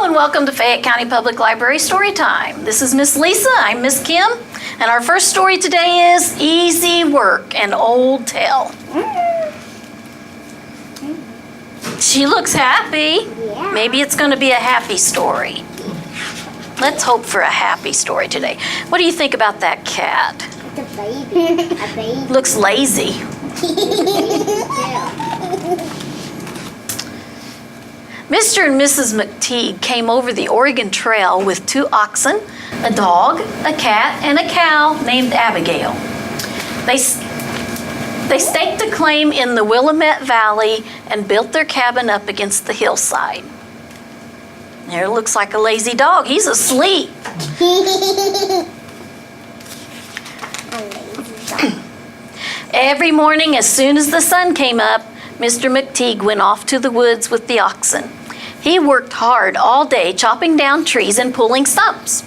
and welcome to Fayette County Public Library Storytime. This is Miss Lisa, I'm Miss Kim, and our first story today is Easy Work, an Old Tale. She looks happy. Yeah. Maybe it's going to be a happy story. Let's hope for a happy story today. What do you think about that cat? It's a baby. A baby. Looks lazy. Mr. and Mrs. McTeague came over the Oregon Trail with 2 oxen, a dog, a cat, and a cow named Abigail. They staked a claim in the Willamette Valley and built their cabin up against the hillside. There looks like a lazy dog. He's asleep. Every morning, as soon as the sun came up, Mr. McTeague went off to the woods with the oxen. He worked hard all day, chopping down trees and pulling stumps.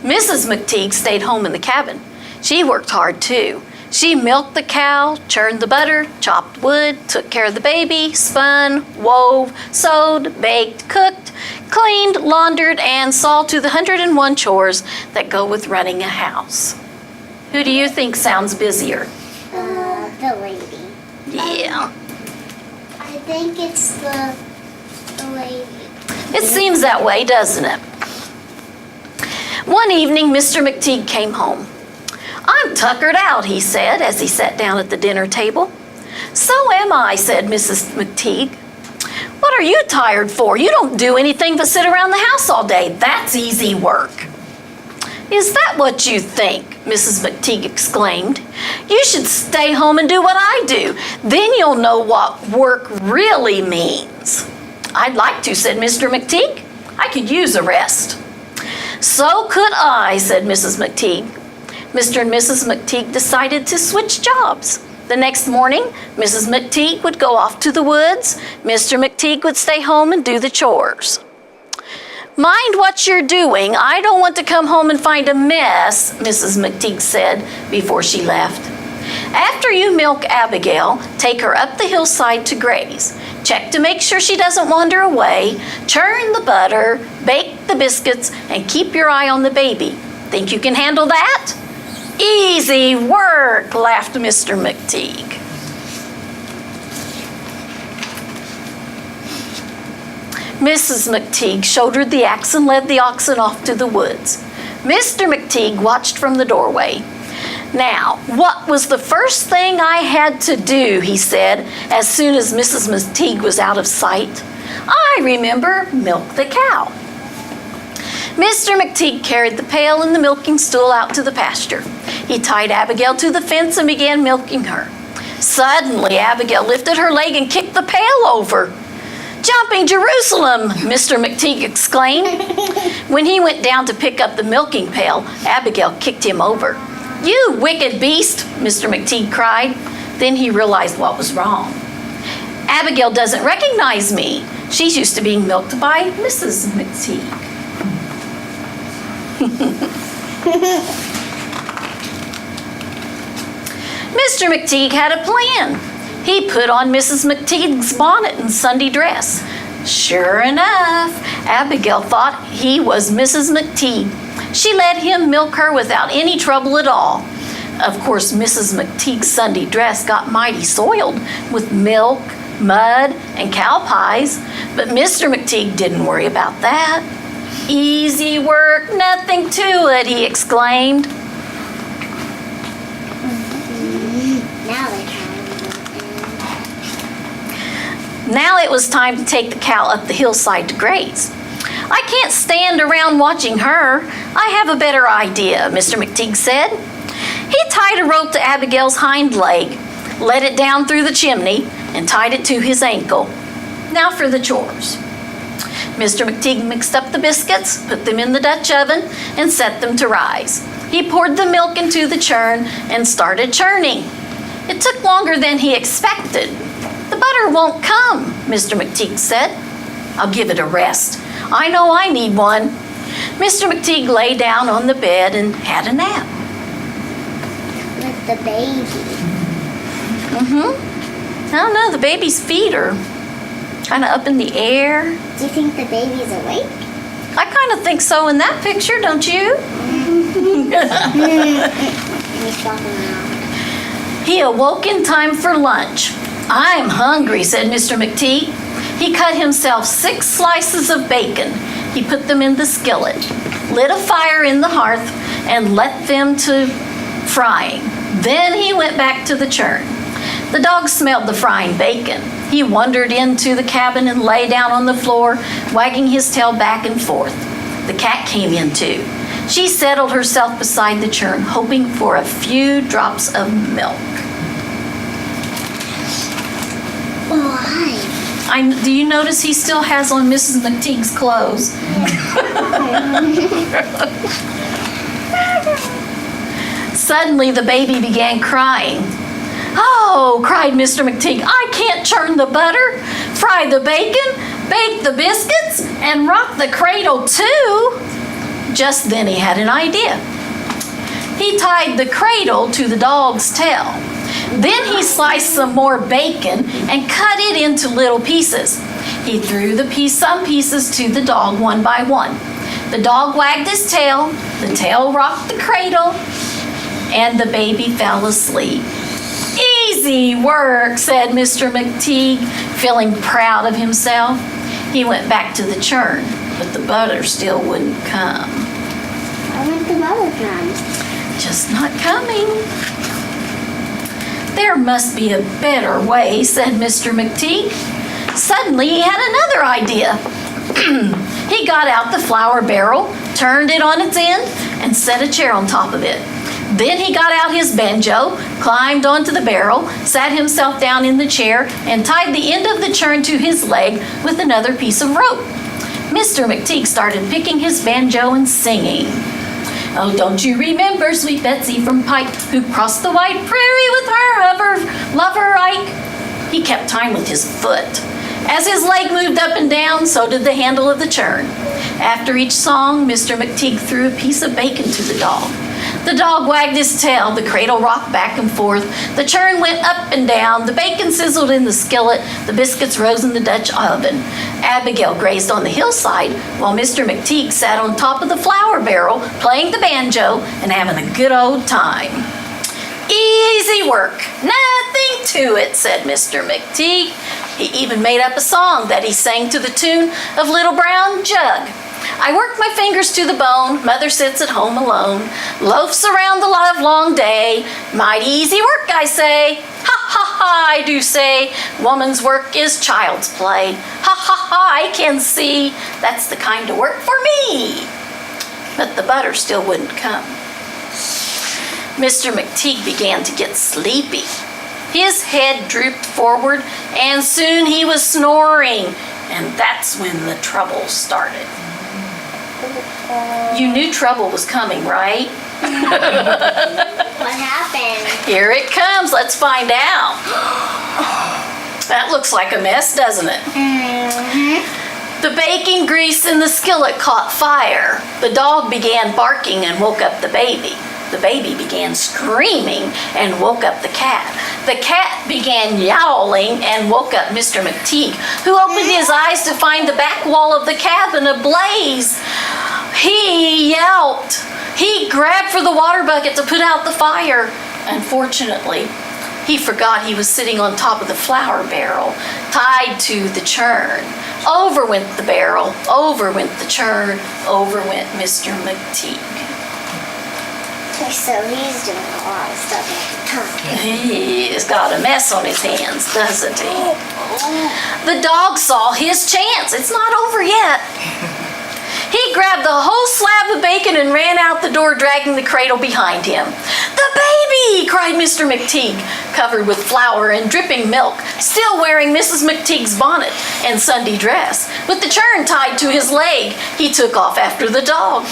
Mrs. McTeague stayed home in the cabin. She worked hard too. She milked the cow, churned the butter, chopped wood, took care of the baby, spun, wove, sewed, baked, cooked, cleaned, laundered, and saw to the 101 chores that go with running a house. Who do you think sounds busier? The lady. Yeah. I think it's the lady. It seems that way, doesn't it? One evening, Mr. McTeague came home. "I'm tuckered out," he said as he sat down at the dinner table. "So am I," said Mrs. McTeague. "What are you tired for? You don't do anything but sit around the house all day. That's easy work." "Is that what you think?" Mrs. McTeague exclaimed. "You should stay home and do what I do. Then you'll know what work really means." "I'd like to," said Mr. McTeague. "I could use a rest." "So could I," said Mrs. McTeague. Mr. and Mrs. McTeague decided to switch jobs. The next morning, Mrs. McTeague would go off to the woods. Mr. McTeague would stay home and do the chores. "Mind what you're doing. I don't want to come home and find a mess," Mrs. McTeague said before she left. "After you milk Abigail, take her up the hillside to graze. Check to make sure she doesn't wander away. Churn the butter, bake the biscuits, and keep your eye on the baby. Think you can handle that?" "Easy work," laughed Mr. McTeague. Mrs. McTeague shouldered the axe and led the oxen off to the woods. Mr. McTeague watched from the doorway. "Now, what was the first thing I had to do?" he said, as soon as Mrs. McTeague was out of sight. "I remember, milk the cow." Mr. McTeague carried the pail and the milking stool out to the pasture. He tied Abigail to the fence and began milking her. Suddenly, Abigail lifted her leg and kicked the pail over. "Jumping Jerusalem!" Mr. McTeague exclaimed. When he went down to pick up the milking pail, Abigail kicked him over. "You wicked beast!" Mr. McTeague cried. Then he realized what was wrong. "Abigail doesn't recognize me. She's used to being milked by Mrs. McTeague." Mr. McTeague had a plan. He put on Mrs. McTeague's bonnet and Sunday dress. Sure enough, Abigail thought he was Mrs. McTeague. She let him milk her without any trouble at all. Of course, Mrs. McTeague's Sunday dress got mighty soiled with milk, mud, and cow pies, but Mr. McTeague didn't worry about that. "Easy work, nothing to it," he exclaimed. Now it was time to take the cow up the hillside to graze. "I can't stand around watching her. I have a better idea," Mr. McTeague said. He tied a rope to Abigail's hind leg, let it down through the chimney, and tied it to his ankle. Now for the chores. Mr. McTeague mixed up the biscuits, put them in the Dutch oven, and set them to rise. He poured the milk into the churn and started churning. It took longer than he expected. "The butter won't come," Mr. McTeague said. "I'll give it a rest. I know I need one." Mr. McTeague lay down on the bed and had a nap. With the baby. I don't know, the baby's feet are kind of up in the air. Do you think the baby's awake? I kind of think so in that picture, don't you? He's walking around. He awoke in time for lunch. I'm hungry, said Mr. McTeague. He cut himself 6 slices of bacon. He put them in the skillet, lit a fire in the hearth, and let them to frying. Then he went back to the churn. The dog smelled the frying bacon. He wandered into the cabin and lay down on the floor, wagging his tail back and forth. The cat came in too. She settled herself beside the churn, hoping for a few drops of milk. Why? Do you notice he still has on Mrs. McTeague's clothes? Suddenly, the baby began crying. Oh, cried Mr. McTeague, I can't churn the butter, fry the bacon, bake the biscuits, and rock the cradle too. Just then he had an idea. He tied the cradle to the dog's tail. Then he sliced some more bacon and cut it into little pieces. He threw some pieces to the dog one by one. The dog wagged his tail, the tail rocked the cradle, and the baby fell asleep. Easy work, said Mr. McTeague, feeling proud of himself. He went back to the churn, but the butter still wouldn't come. Why wouldn't the butter come? Just not coming. There must be a better way, said Mr. McTeague. Suddenly he had another idea. He got out the flour barrel, turned it on its end, and set a chair on top of it. Then he got out his banjo, climbed onto the barrel, sat himself down in the chair, and tied the end of the churn to his leg with another piece of rope. Mr. McTeague started picking his banjo and singing. Oh, don't you remember sweet Betsy from Pike, who crossed the wide prairie with her lover Ike? He kept time with his foot. As his leg moved up and down, so did the handle of the churn. After each song, Mr. McTeague threw a piece of bacon to the dog. The dog wagged his tail, the cradle rocked back and forth, the churn went up and down, the bacon sizzled in the skillet, the biscuits rose in the Dutch oven. Abigail grazed on the hillside, while Mr. McTeague sat on top of the flour barrel, playing the banjo and having a good old time. Easy work, nothing to it, said Mr. McTeague. He even made up a song that he sang to the tune of Little Brown Jug. I work my fingers to the bone, mother sits at home alone, loafs around the livelong day, mighty easy work, I say. Ha ha ha, I do say, woman's work is child's play. Ha ha ha, I can see, that's the kind of work for me. But the butter still wouldn't come. Mr. McTeague began to get sleepy. His head drooped forward, and soon he was snoring, and that's when the trouble started. You knew trouble was coming, right? What happened? Here it comes. Let's find out. That looks like a mess, doesn't it? Mm-hmm. The baking grease in the skillet caught fire. The dog began barking and woke up the baby. The baby began screaming and woke up the cat. The cat began yowling and woke up Mr. McTeague, who opened his eyes to find the back wall of the cabin ablaze. He yelped. He grabbed for the water bucket to put out the fire. Unfortunately, he forgot he was sitting on top of the flour barrel, tied to the churn. Over went the barrel, over went the churn, over went Mr. McTeague. Okay, so he's doing a lot of stuff at the time. He's got a mess on his hands, doesn't he? The dog saw his chance. It's not over yet. He grabbed the whole slab of bacon and ran out the door, dragging the cradle behind him. The baby, cried Mr. McTeague, covered with flour and dripping milk, still wearing Mrs. McTeague's bonnet and Sunday dress. With the churn tied to his leg, he took off after the dog.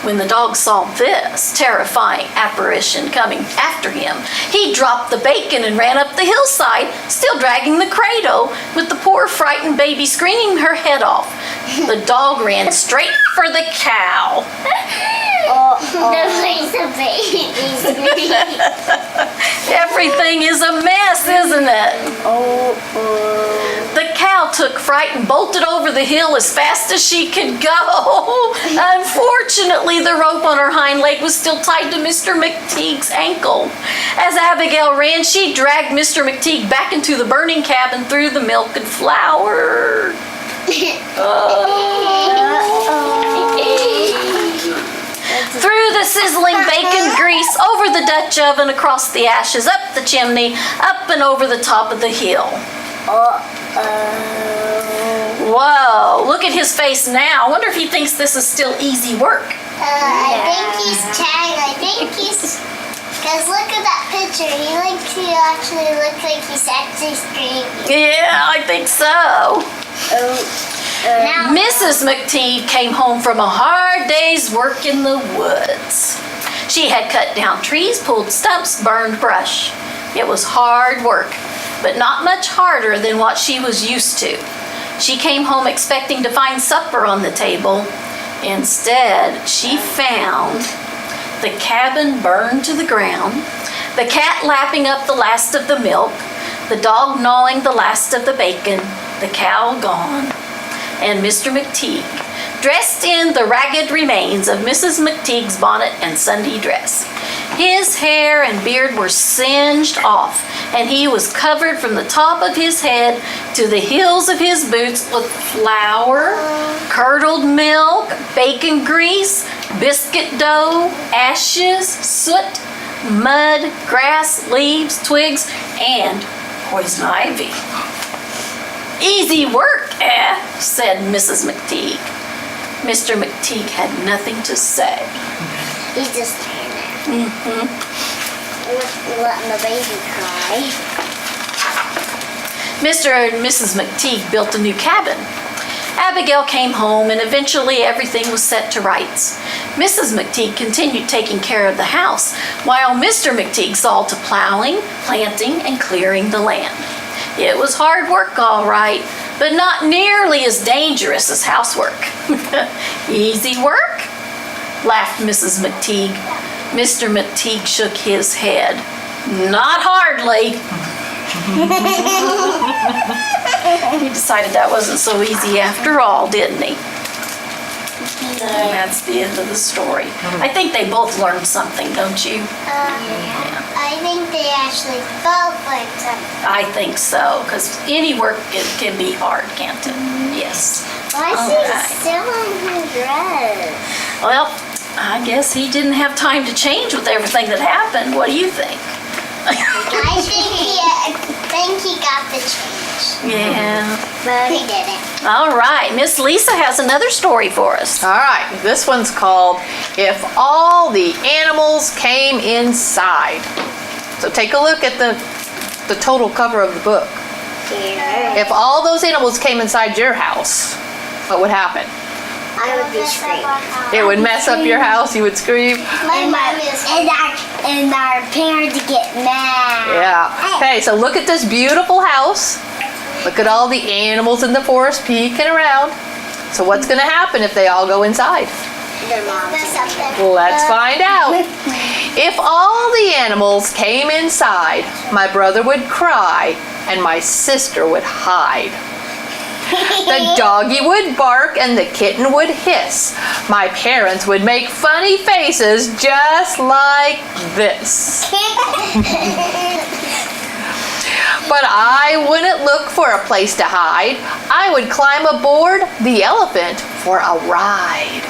When the dog saw this terrifying apparition coming after him, he dropped the bacon and ran up the hillside, still dragging the cradle, with the poor frightened baby screaming her head off. The dog ran straight for the cow. The place of babies. Everything is a mess, isn't it? Oh. The cow took fright and bolted over the hill as fast as she could go. Unfortunately, the rope on her hind leg was still tied to Mr. McTeague's ankle. As Abigail ran, she dragged Mr. McTeague back into the burning cabin through the milk and flour. Through the sizzling bacon grease, over the Dutch oven, across the ashes, up the chimney, up and over the top of the hill. Whoa, look at his face now. I wonder if he thinks this is still easy work. I think he's trying. I think he's... Because look at that picture. He actually looks like he's actually screaming. Yeah, I think so. Mrs. McTeague came home from a hard day's work in the woods. She had cut down trees, pulled stumps, burned brush. It was hard work, but not much harder than what she was used to. She came home expecting to find supper on the table. Instead, she found the cabin burned to the ground, the cat lapping up the last of the milk, the dog gnawing the last of the bacon, the cow gone, and Mr. McTeague, dressed in the ragged remains of Mrs. McTeague's bonnet and Sunday dress. His hair and beard were singed off, and he was covered from the top of his head to the heels of his boots with flour, curdled milk, bacon grease, biscuit dough, ashes, soot, mud, grass, leaves, twigs, and poison ivy. Easy work, said Mrs. McTeague. Mr. McTeague had nothing to say. He's just standing there. Letting the baby cry. Mr. and Mrs. McTeague built a new cabin. Abigail came home, and eventually everything was set to rights. Mrs. McTeague continued taking care of the house, while Mr. McTeague saw to plowing, planting, and clearing the land. It was hard work, all right, but not nearly as dangerous as housework. Easy work? Laughed Mrs. McTeague. Mr. McTeague shook his head. Not hardly. He decided that wasn't so easy after all, didn't he? And that's the end of the story. I think they both learned something, don't you? I think they actually both learned something. I think so, because any work can be hard, can't it? Yes. Why is he still in his dress? Well, I guess he didn't have time to change with everything that happened. What do you think? I think he got the change. Yeah. But he didn't. All right, Miss Lisa has another story for us. All right, this one's called If All the Animals Came Inside. So take a look at the total cover of the book. Yeah. If all those animals came inside your house, what would happen? I would be screaming. It would mess up your house, you would scream. And our parents get mad. Yeah. Okay, so look at this beautiful house. Look at all the animals in the forest peeking around. So what's going to happen if they all go inside? Their moms. Let's find out. If all the animals came inside, my brother would cry and my sister would hide. The doggy would bark and the kitten would hiss. My parents would make funny faces just like this. But I wouldn't look for a place to hide. I would climb aboard the elephant for a ride.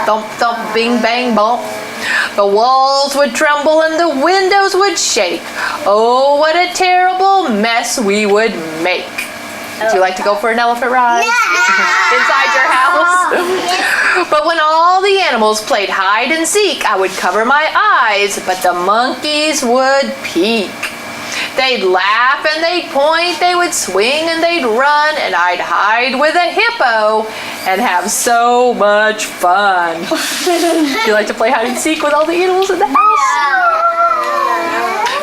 Thump, thump, bing, bang, bump. The walls would tremble and the windows would shake. Oh, what a terrible mess we would make. Would you like to go for an elephant ride? Inside your house? But when all the animals played hide and seek, I would cover my eyes, but the monkeys would peek. They'd laugh and they'd point, they would swing and they'd run, and I'd hide with a hippo and have so much fun. Would you like to play hide and seek with all the animals in the house?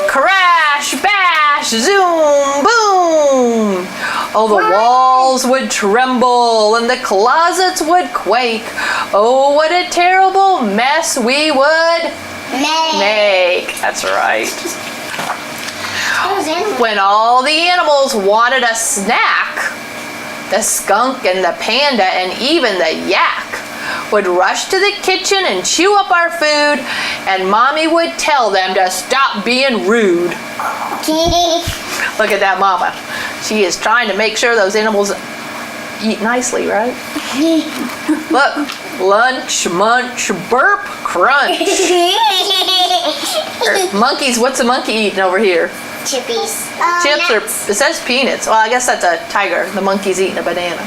Crash, bash, zoom, boom. Oh, the walls would tremble and the closets would quake. Oh, what a terrible mess we would make. That's right. When all the animals wanted a snack, The skunk and the panda and even the yak would rush to the kitchen and chew up our food, and Mommy would tell them to stop being rude. Look at that mama. She is trying to make sure those animals eat nicely, right? Look, lunch, munch, burp, crunch. Monkeys, what's a monkey eating over here? Chippies. Chips or, it says peanuts. Well, I guess that's a tiger. The monkey's eating a banana.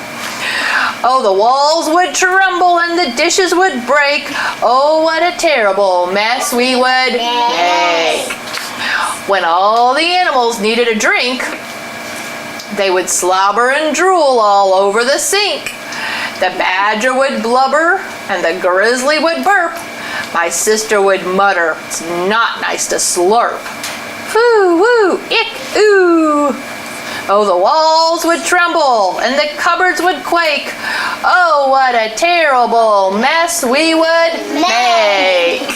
Oh, the walls would tremble and the dishes would break. Oh, what a terrible mess we would make. When all the animals needed a drink, they would slobber and drool all over the sink. The badger would blubber and the grizzly would burp. My sister would mutter, "It's not nice to slurp." Foo, woo, ick, ooh. Oh, the walls would tremble and the cupboards would quake. Oh, what a terrible mess we would make.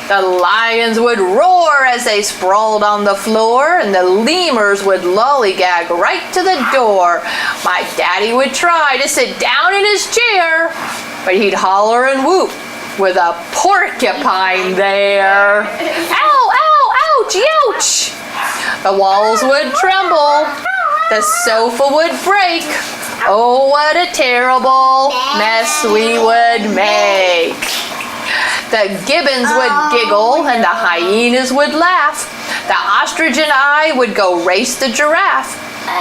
The lions would roar as they sprawled on the floor, and the lemurs would lollygag right to the door. My daddy would try to sit down in his chair, but he'd holler and whoop with a porcupine there. Ow, ow, ouch, ouch. The walls would tremble. The sofa would break. Oh, what a terrible mess we would make. The gibbons would giggle and the hyenas would laugh. The ostrich and I would go race the giraffe.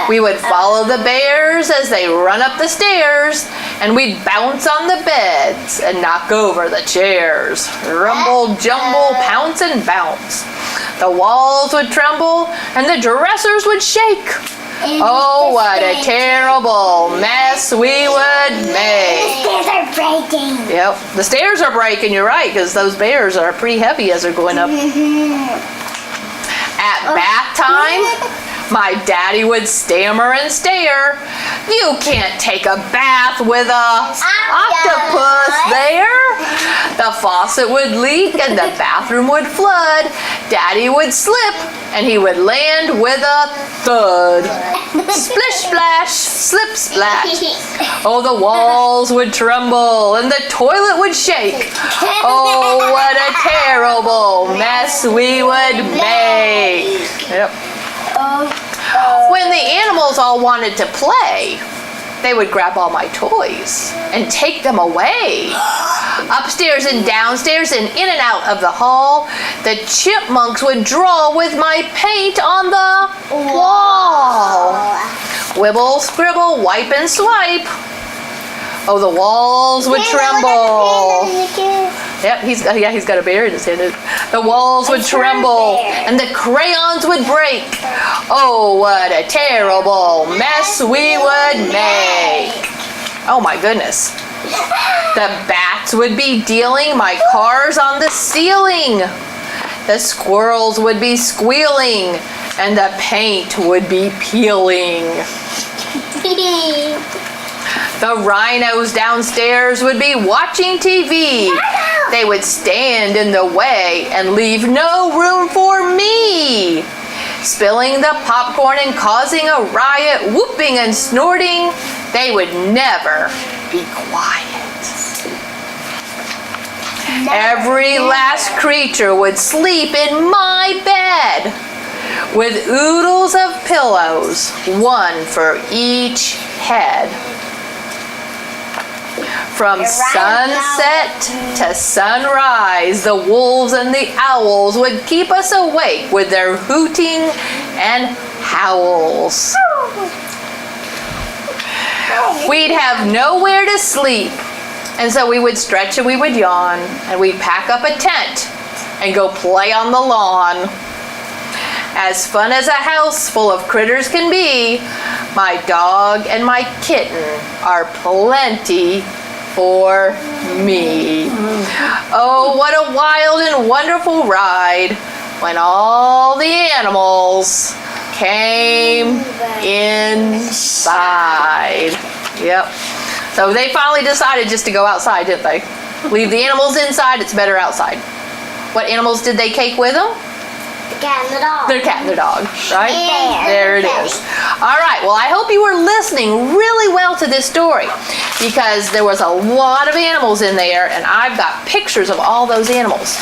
We would follow the bears as they run up the stairs, and we'd bounce on the beds and knock over the chairs. Rumble, jumble, pounce and bounce. The walls would tremble and the dressers would shake. Oh, what a terrible mess we would make. The stairs are breaking. Yep, the stairs are breaking, you're right, because those bears are pretty heavy as they're going up. At bath time, my daddy would stammer and stare. "You can't take a bath with a octopus there." The faucet would leak and the bathroom would flood. Daddy would slip and he would land with a thud. Splish splash, slip splash. Oh, the walls would tremble and the toilet would shake. Oh, what a terrible mess we would make. Yep. When the animals all wanted to play, they would grab all my toys and take them away. Upstairs and downstairs and in and out of the hall, the chipmunks would draw with my paint on the wall. Wibble, scribble, wipe and swipe. Oh, the walls would tremble. Yep, he's got a bear in his hand. The walls would tremble and the crayons would break. Oh, what a terrible mess we would make. Oh my goodness. The bats would be dealing my cars on the ceiling. The squirrels would be squealing and the paint would be peeling. The rhinos downstairs would be watching TV. They would stand in the way and leave no room for me. Spilling the popcorn and causing a riot, whooping and snorting, they would never be quiet. Every last creature would sleep in my bed with oodles of pillows, one for each head. From sunset to sunrise, the wolves and the owls would keep us awake with their hooting and howls. We'd have nowhere to sleep, and so we would stretch and we would yawn, and we'd pack up a tent and go play on the lawn. As fun as a house full of critters can be, my dog and my kitten are plenty for me. Oh, what a wild and wonderful ride when all the animals came inside. Yep. So they finally decided just to go outside, didn't they? Leave the animals inside, it's better outside. What animals did they take with them? The cat and the dog. Their cat and their dog, right? And there it is. All right, well, I hope you were listening really well to this story because there was a lot of animals in there and I've got pictures of all those animals.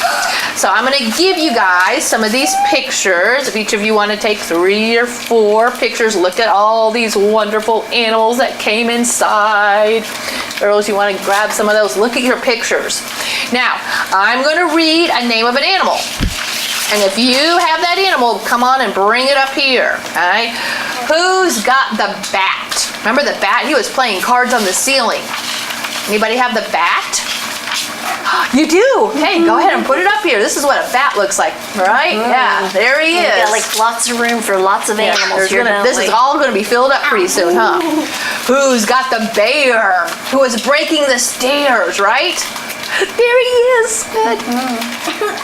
So I'm going to give you guys some of these pictures. If each of you want to take 3 or 4 pictures, look at all these wonderful animals that came inside. Girls, you want to grab some of those? Look at your pictures. Now, I'm going to read a name of an animal. And if you have that animal, come on and bring it up here, okay? Who's got the bat? Remember the bat? He was playing cards on the ceiling. Anybody have the bat? You do? Hey, go ahead and put it up here. This is what a bat looks like, right? Yeah, there he is. We got like lots of room for lots of animals here, this is all going to be filled up pretty soon, huh? Who's got the bear? Who is breaking the stairs, right? There he is. Good.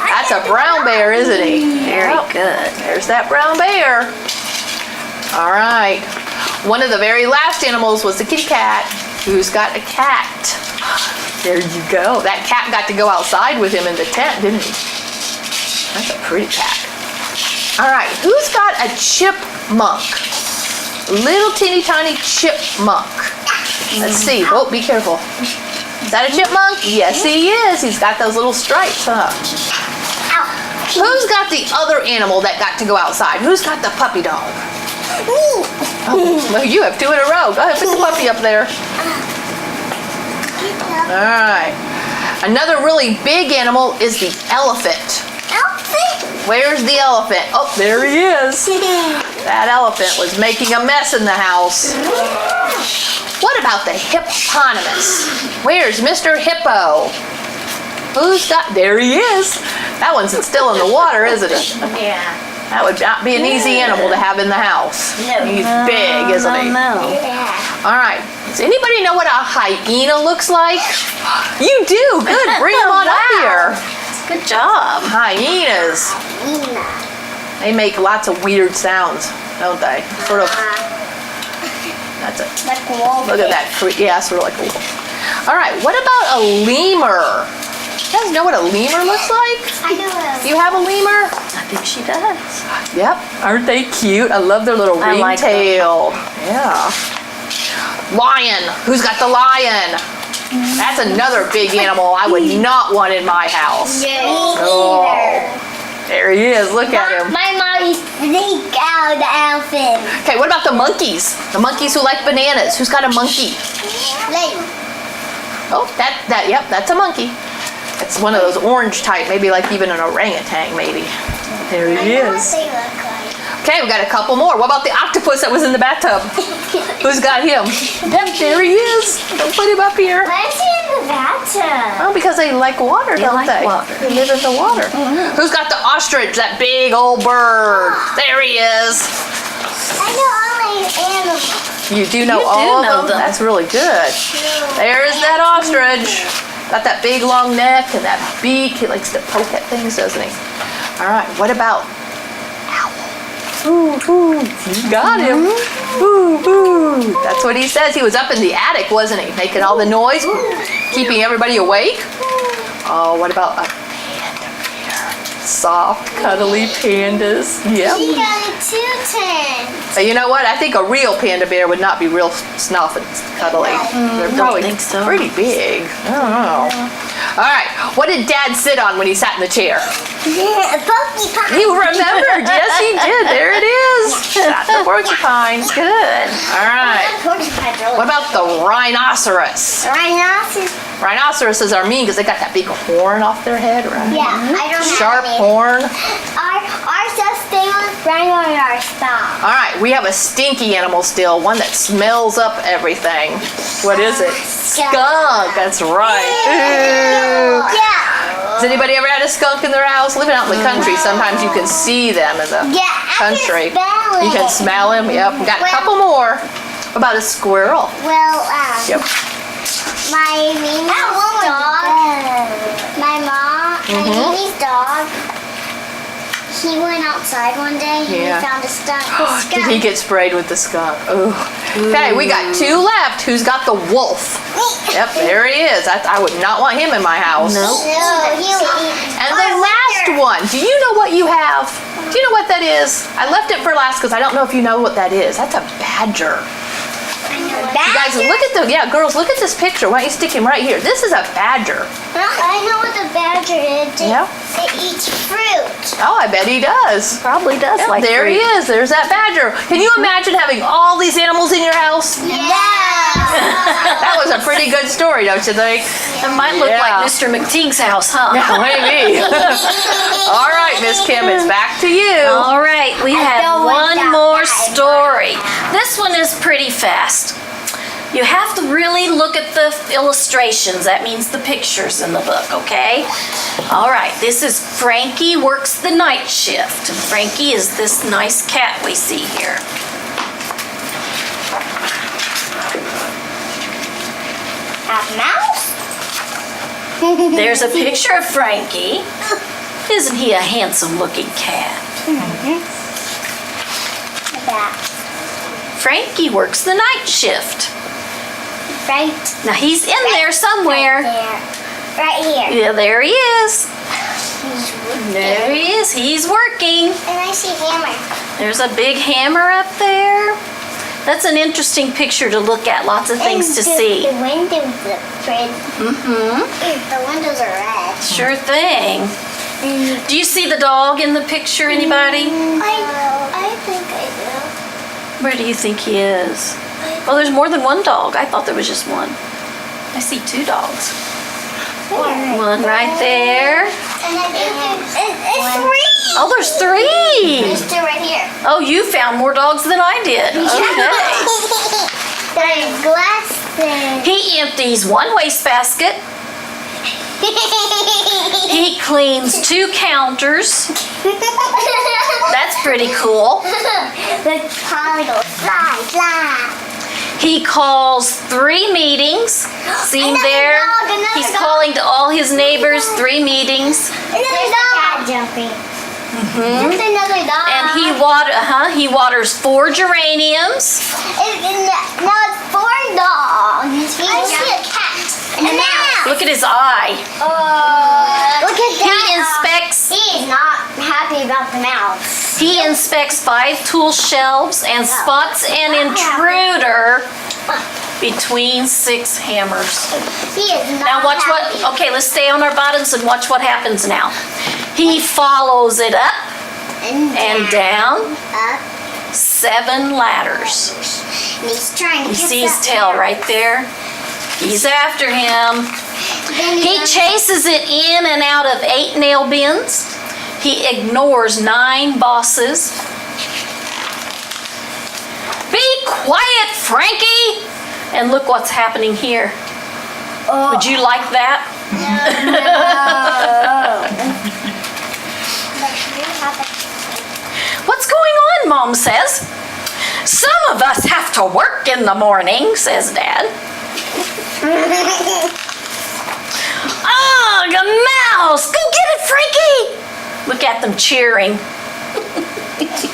That's a brown bear, isn't he? Very good. There's that brown bear. All right. One of the very last animals was the kitty cat. Who's got a cat? There you go. That cat got to go outside with him in the tent, didn't he? That's a pretty cat. All right. Who's got a chipmunk? Little teeny tiny chipmunk. Let's see. Oh, be careful. Is that a chipmunk? Yes, he is. He's got those little stripes, huh? Who's got the other animal that got to go outside? Who's got the puppy dog? Oh, well, you have 2 in a row. Go ahead, put the puppy up there. All right. Another really big animal is the elephant. Elephant? Where's the elephant? Oh, there he is. That elephant was making a mess in the house. What about the hippopotamus? Where's Mr. Hippo? Who's got, there he is. That one's still in the water, isn't he? Yeah. That would not be an easy animal to have in the house. No. He's big, isn't he? No. Yeah. All right. Does anybody know what a hyena looks like? You do. Good. Bring them on up here. Good job. Hyenas. They make lots of weird sounds, don't they? Sort of. That's it. Like wolf. Look at that. Yeah, sort of like a wolf. All right. What about a lemur? You guys know what a lemur looks like? I know. You have a lemur? I think she does. Yep. Aren't they cute? I love their little I like them. ringtail. Yeah. Lion. Who's got the lion? That's another big animal I would not want in my house. Yeah. Oh. There he is. Look at him. My mom used to take out the elephant. Okay, what about the monkeys? The monkeys who like bananas. Who's got a monkey? Like, Oh, yep, that's a monkey. It's one of those orange type, maybe like even an orangutan, maybe. There I he know what is. they look like. Okay, we got a couple more. What about the octopus that was in the bathtub? Who's got him? Yep, there he is. Don't put him up here. Why is he in the bathtub? Oh, because they like water, don't like they? water. They live in the water. Who's got the ostrich, that big old bird? There he is. I know all these animals. You do know You do all know of them? them. That's really good. There's that ostrich. Got that big long neck and that beak. He likes to poke at things, doesn't he? All right, what about owl? Ooh, ooh, you got him. Ooh, ooh. That's what he says. He was up in the attic, wasn't he? Making all the noise, keeping everybody awake. Oh, what about a panda bear? Soft, cuddly pandas. Yep. He got a 210. But you know what? I think a real panda bear would not be real soft and cuddly. They're probably think so. pretty big. I don't know. All right. What did Dad sit on when he sat in the chair? A porcupine. You remembered. Yes, he did. There it is. That's the porcupine. Good. All right. Porcupine really. What about the rhinoceros? Rhinoceros? Rhinoceroses are mean because they got that big horn off their head, right? Yeah, I don't Sharp have any. horn. Our stuff stay on rhino and our stop. All right, we have a stinky animal still, one that smells up everything. What is it? Skunk. That's right. Ew. Yeah. Has anybody ever had a skunk in their house? Living out in the country, sometimes you can see them in the Yeah, I country. can smell You can it. smell them. Yep. We got a couple more. What about a squirrel? Well, Yep. my Mimi's dog, my Mimi's dog, he went outside one day and Yeah. he found a skunk. Did he get sprayed with the skunk? Ooh. Okay, we got 2 left. Who's got the wolf? Yep, there he is. I would not want him in my house. No. No, he'll eat. And the last last one. Do you know what you have? Do you know what that is? I left it for last because I don't know if you know what that is. That's a badger. You guys, look at girls, look at this picture. Why don't you stick him right here? This is a badger. I know what the badger is. Yeah. It eats fruit. Oh, I bet he does. Probably does Yep, like there fruit. he is. There's that badger. Can you imagine having all these animals in your house? Yeah. That was a pretty good story, don't you think? It might look Yeah. like Mr. McTeague's house, huh? Yeah, maybe. All right, Miss Kim, it's back to you. All right, we have don't want one that more bad. story. This one is pretty fast. You have to really look at the illustrations. That means the pictures in the book, okay? All right, this is Frankie Works the Night Shift. And Frankie is this nice cat we see here. A mouse? There's a picture of Frankie. Isn't he a handsome looking cat? That. Frankie works the night shift. Right. Now he's in there somewhere. Right here. Yeah, there he is. He's working. There he is. He's working. And I see hammer. There's a big hammer up there. That's an interesting picture to look at. Lots of things to see. The windows are red. Mm-hmm. The windows are red. Sure thing. Do you see the dog in the picture, anybody? I think I Where do you think he is? Oh, there's more than one dog. I thought there was just one. I see two dogs. do. One right there. And I think it's three. Oh, there's three. There's two right here. Oh, you found more dogs than I did. Okay. There's glasses. He empties one wastebasket. He cleans 2 counters. That's pretty cool. The collar goes fly, fly. He calls 3 meetings. See him Another there? dog, another He's dog. calling to all his neighbors 3 meetings. Another dog jumping. There's another dog. And he waters 4 geraniums. No, it's 4 dogs. I see a cat and a mouse. Look at his eye. Look at He that. inspects He's not happy about the mouse. He inspects 5 tool shelves and spots an intruder between 6 hammers. He is not Now watch happy. okay, let's stay on our bottoms and watch what happens now. He follows it up and down Up. 7 ladders. And he's trying to You get see his that tail mouse. right there? He's after him. Then He chases it in and out of 8 nail bins. He ignores 9 bosses. Be quiet, Frankie! And look what's happening here. Would you like that? What's going on, Mom says. Some of us have to work in the morning, says Dad. Oh, the mouse! Go get it, Frankie! Look at them cheering. Frankie.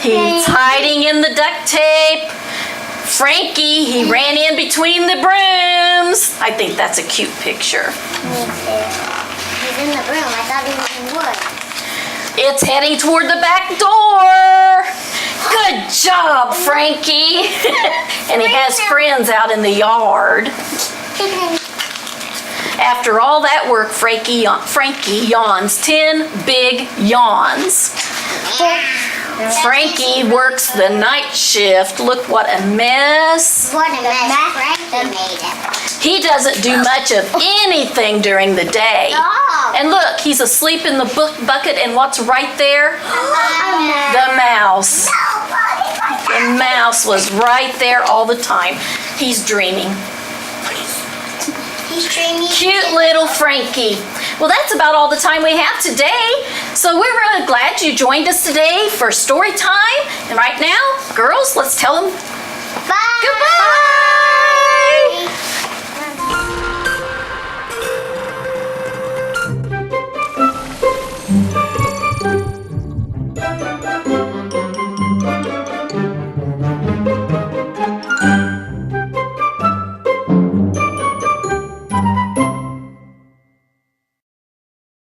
He's hiding in the duct tape. Frankie, he ran in between the brooms. I think that's a cute picture. He's in the room. I thought he was in wood. It's heading toward the back door. Good job, Frankie. And he has friends out in the yard. After all that work, Frankie yawns 10 big yawns. Frankie works the night shift. Look what a mess. What a mess Frankie made it. He doesn't do much of anything during the day. Oh. And look, he's asleep in the bucket, and what's right there? The mouse. The mouse was right there all the time. He's dreaming. He's dreaming. Cute little Frankie. Well, that's about all the time we have today. So we're really glad you joined us today for story time. And right now, girls, let's tell them Bye. goodbye.